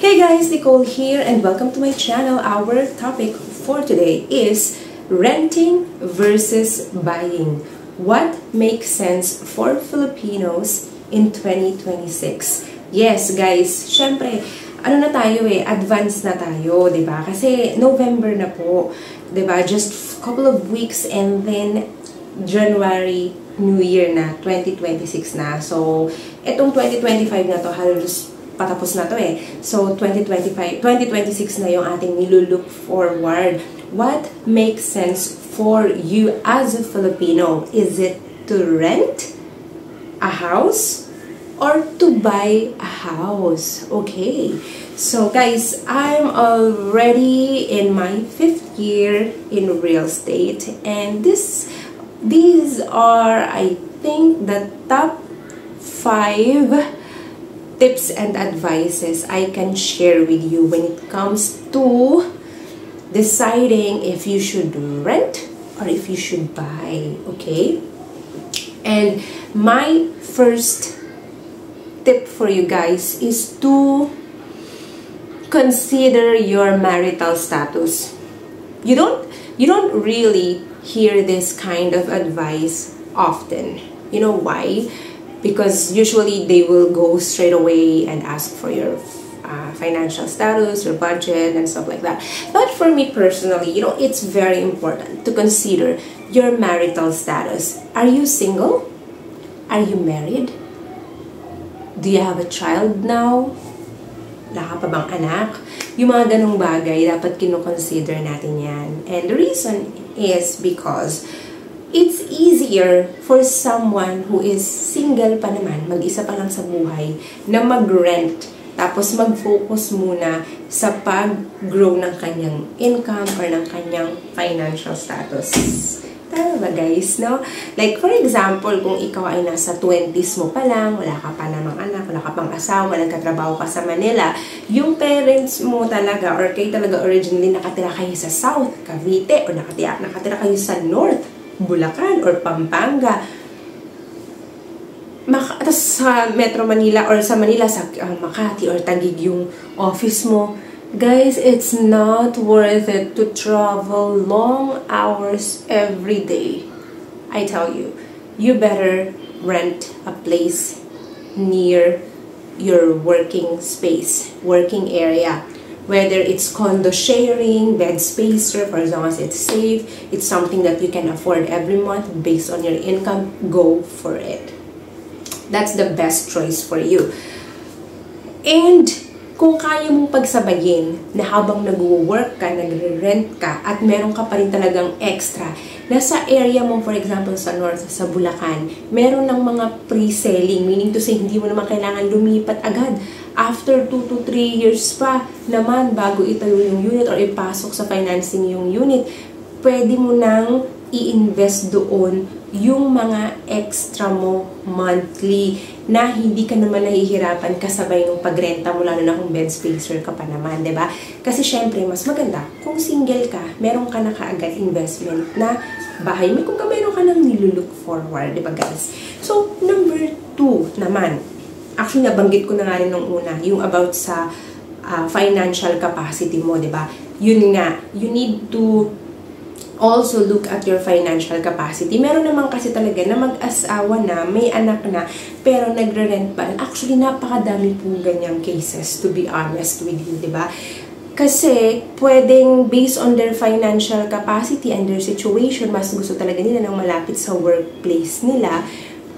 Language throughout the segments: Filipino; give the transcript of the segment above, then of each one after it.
Hey guys, Nicole here and welcome to my channel. Our topic for today is renting versus buying. What makes sense for Filipinos in 2026? Yes guys, syempre, ano na tayo advance na tayo, diba? Kasi November na po, diba? Just couple of weeks and then January, New Year na, 2026 na. So, itong 2025 na to, halos patapos na to So, 2026 na yung ating nilulook forward. What makes sense for you as a Filipino? Is it to rent a house or to buy a house? Okay. So, guys, I'm already in my 5th year in real estate. And these are, I think, the top 5 tips and advices I can share with you when it comes to deciding if you should rent or if you should buy, okay? And my first tip for you guys is to consider your marital status. You don't really hear this kind of advice often. You know why? Because usually they will go straight away and ask for your financial status, your budget, and stuff like that. But for me personally, it's very important to consider your marital status. Are you single? Are you married? Do you have a child now? Wala ka pa bang anak? Yung mga ganong bagay, dapat kino-consider natin yan. And the reason is because it's easier for someone who is single pa naman, mag-isa pa lang sa buhay, na mag-rent, tapos mag-focus muna sa pag-grow ng kanyang income or ng kanyang financial status. Tama ba guys, no? Like for example, kung ikaw ay nasa 20s mo pa lang, wala ka pa namang anak, wala ka pang asawa, nagkatrabaho ka sa Manila, yung parents mo talaga, or kayo talaga originally nakatira kayo sa South, Cavite, or nakatira kayo sa North, Bulacan or Pampanga, tapos sa Metro Manila or sa Manila, sa Makati or Taguig yung office mo, guys, it's not worth it to travel long hours every day. I tell you, you better rent a place near your working space, working area. Whether it's condo sharing, bed space, for as long as it's safe, it's something that you can afford every month based on your income, go for it. That's the best choice for you. And kung kaya mong pagsabayin na habang nag-work ka, nagre-rent ka, at meron ka pa rin talagang extra, nasa area mo, for example, sa North, sa Bulacan, meron ng mga pre-selling, meaning to say, hindi mo naman kailangan lumipat agad. After 2 to 3 years pa naman bago itayo yung unit or ipasok sa financing yung unit, pwede mo nang i-invest doon yung mga extra mo monthly na hindi ka naman nahihirapan kasabay ng pagrenta mo, lalo na kung bed spacer ka pa naman, diba? Kasi syempre, mas maganda kung single ka, meron ka na kaagad investment na bahay mo, kung meron ka nang nilulook forward, diba guys? So, number 2 naman, actually, nabanggit ko na nga rin nung una, yung about sa financial capacity mo, diba? Yun nga, you need to also look at your financial capacity. Meron naman kasi talaga na mag-asawa na, may anak na, pero nagre-rent pa. Actually, napakadami po ganyang cases, to be honest with you, diba? Kasi, pwedeng based on their financial capacity and their situation, mas gusto talaga nila ng malapit sa workplace nila.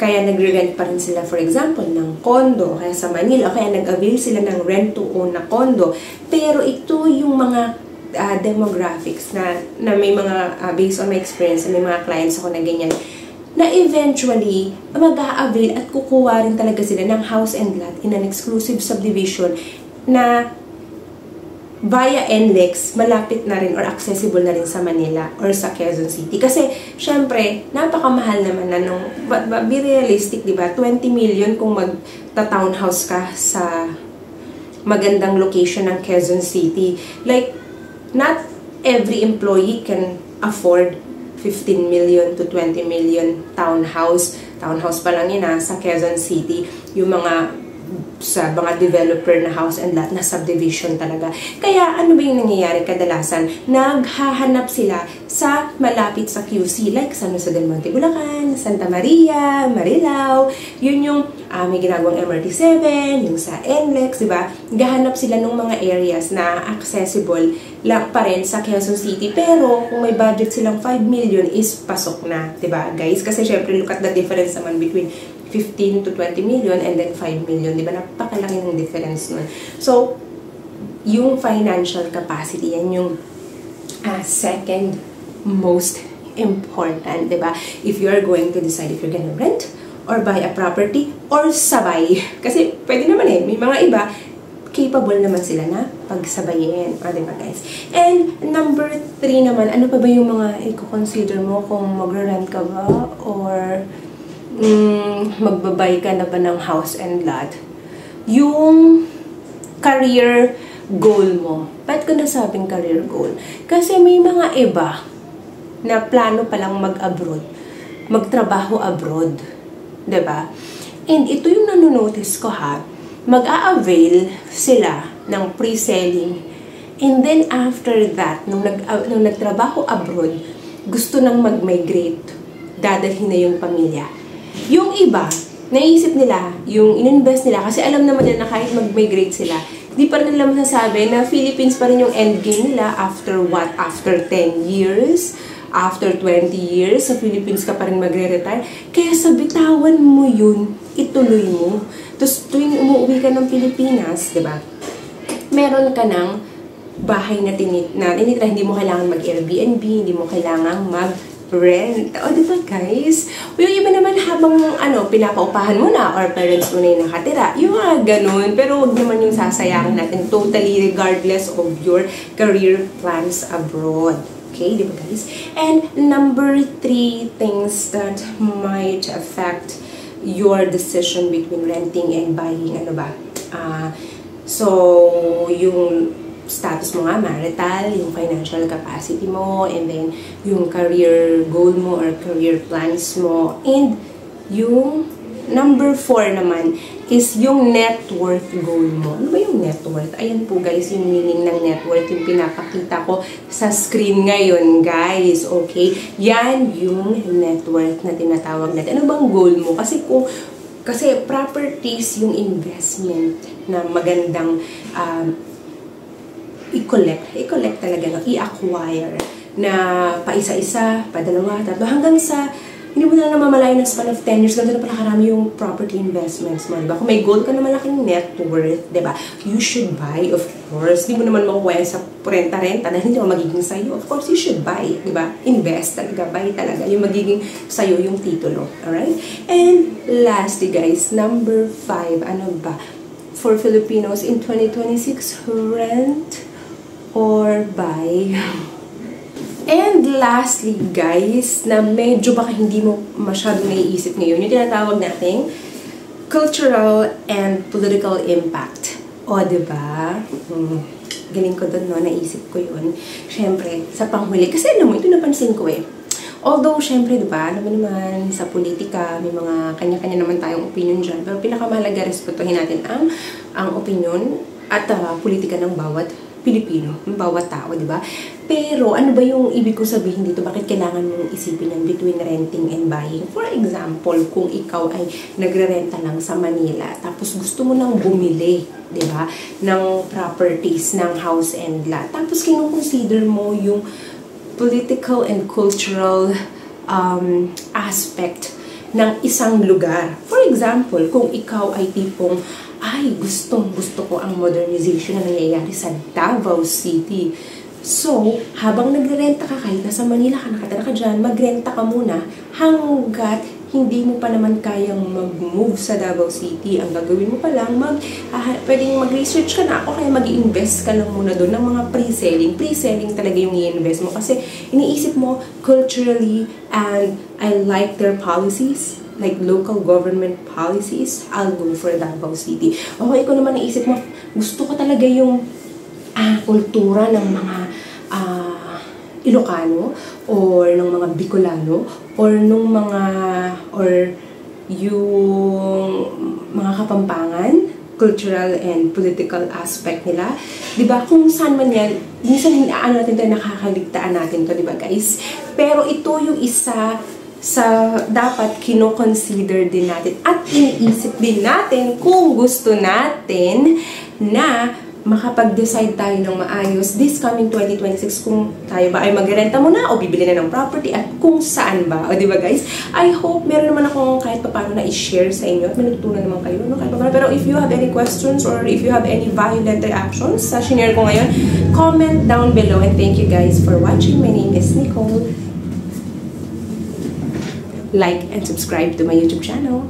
Kaya nagre-rent pa rin sila, for example, ng condo, kaya sa Manila, kaya nag-avail sila ng rent-to-own na condo. Pero ito yung mga demographics na may mga, based on my experience, may mga clients ako na ganyan, na eventually, mag-a-avail at kukuha rin talaga sila ng house and lot in an exclusive subdivision na via NLEX, malapit na rin or accessible na rin sa Manila or sa Quezon City. Kasi, syempre, napakamahal naman na nung, be realistic, diba? 20 million kung magta-townhouse ka sa magandang location ng Quezon City. Like, not every employee can afford 15 million to 20 million townhouse. Townhouse pa lang yun sa Quezon City. Yung mga sa mga developer na house and lot na subdivision talaga. Kaya ano ba yung nangyayari kadalasan? Naghahanap sila sa malapit sa QC, like San Jose del Monte, Bulacan, Santa Maria, Marilao. Yun yung may ginagawang MRT-7, yung sa NLEX, diba? Gahanap sila ng mga areas na accessible lang pa rin sa Quezon City. Pero kung may budget silang 5 million is pasok na, diba guys? Kasi syempre look at the difference naman between 15 to 20 million and then 5 million. Diba? Napakalaki ng difference nun. So, yung financial capacity, yan yung second most important, diba? If you're going to decide if you're gonna rent or buy a property or sabay. Kasi pwede naman may mga iba, capable naman sila na pagsabayin. Diba guys? And number 3 naman, ano pa ba yung mga i-consider mo kung magre-rent ka ba or magbabay ka na ba ng house and lot? Yung career goal mo. Ba't ko nasabing career goal? Kasi may mga iba na plano palang mag-abroad, magtrabaho abroad. Diba? And ito yung nanonotice ko ha, mag-a-avail sila ng pre-selling. And then after that, nung nagtrabaho abroad, gusto nang mag-migrate, dadalhin na yung pamilya. Yung iba, naisip nila, yung in-invest nila, kasi alam naman nila na kahit mag-migrate sila, di pa rin nila masasabi na Philippines pa rin yung endgame nila after what? After 10 years? After 20 years, sa Philippines ka pa rin magre-retire. Kaya sabitawan mo yun, ituloy mo. Tapos tuwing umuwi ka ng Pilipinas, di ba? Meron ka ng bahay na tinitira, hindi mo kailangan mag-Airbnb, hindi mo kailangan mag-rent. O, di ba guys? Yung iba naman habang pinapaupahan mo na or parents mo na yung nakatira. Yung ganun. Pero wag naman yung sasayangin natin totally regardless of your career plans abroad. Okay, di ba guys? And number 3 things that might affect your decision between renting and buying, so, yung status mo nga, marital, yung financial capacity mo, and then yung career goal mo or career plans mo, and yung number 4 naman is yung net worth goal mo. Ano ba yung net worth? Ayan po guys, yung meaning ng net worth, yung pinapakita ko sa screen ngayon guys, okay? Yan yung net worth na tinatawag natin. Ano bang goal mo? Kasi properties yung investment na magandang i-collect talaga, i-acquire na paisa-isa, padalawa, tatlo, hanggang sa hindi mo na namamalayan ng span of 10 years, ganito na pala karami yung property investments mo, diba? Kung may goal ka na malaking net worth, diba? You should buy, of course. Hindi mo naman makukuha sa renta-renta dahil hindi mo magiging sayo. Of course, you should buy, diba? Invest talaga, buy talaga. Yung magiging sayo yung titulo, alright? And lastly, guys, number 5, ano ba? For Filipinos in 2026, rent or buy. And lastly, guys, na medyo baka hindi mo masyadong naiisip ngayon, yung tinatawag nating cultural and political impact. O, diba? Galing ko doon, no? Naisip ko yun. Siyempre, sa panghuli. Kasi alam mo, ito napansin ko Although, syempre, diba, naman sa politika, may mga kanya-kanya naman tayong opinion dyan. Pero pinakamahalaga, respetuhin natin ang opinion at politika ng bawat Pilipino, bawat tao, di ba? Pero ano ba yung ibig ko sabihin dito? Bakit kailangan mong isipin yan between renting and buying? For example, kung ikaw ay nagre-renta lang sa Manila, tapos gusto mo nang bumili, di ba, ng properties, ng house and lot. Tapos kino-consider mo yung political and cultural aspect ng isang lugar. For example, kung ikaw ay tipong gusto ko ang modernization na nangyayari sa Davao City. So, habang nagrerenta ka, kahit nasa Manila ka, nakatira ka dyan, magrenta ka muna hanggat hindi mo pa naman kayang mag-move sa Davao City. Ang gagawin mo pa lang, pwedeng mag-research ka na ako, kaya mag-i-invest ka lang muna doon ng mga pre-selling. Pre-selling talaga yung i-invest mo kasi iniisip mo culturally and I like their policies. Like local government policies, I'll go for Davao City. Okay, ko naman naisip mo, gusto ko talaga yung kultura ng mga Ilocano or ng mga Bicolano or yung mga Kapampangan, cultural and political aspect nila. Diba? Kung saan man yan, minsan ano natin ito, nakakaligtaan natin to, diba guys? Pero ito yung isa sa dapat kino-consider din natin at iniisip din natin kung gusto natin na makapag-decide tayo ng maayos this coming 2026 kung tayo ba ay magrenta muna o bibili na ng property at kung saan ba. O diba guys? I hope meron naman akong kahit paano na i-share sa inyo at may natutunan naman kayo. No? Kahit paano. Pero if you have any questions or if you have any violent reactions sa shinare ko ngayon, comment down below and thank you guys for watching. My name is Nicole. Like and subscribe to my YouTube channel.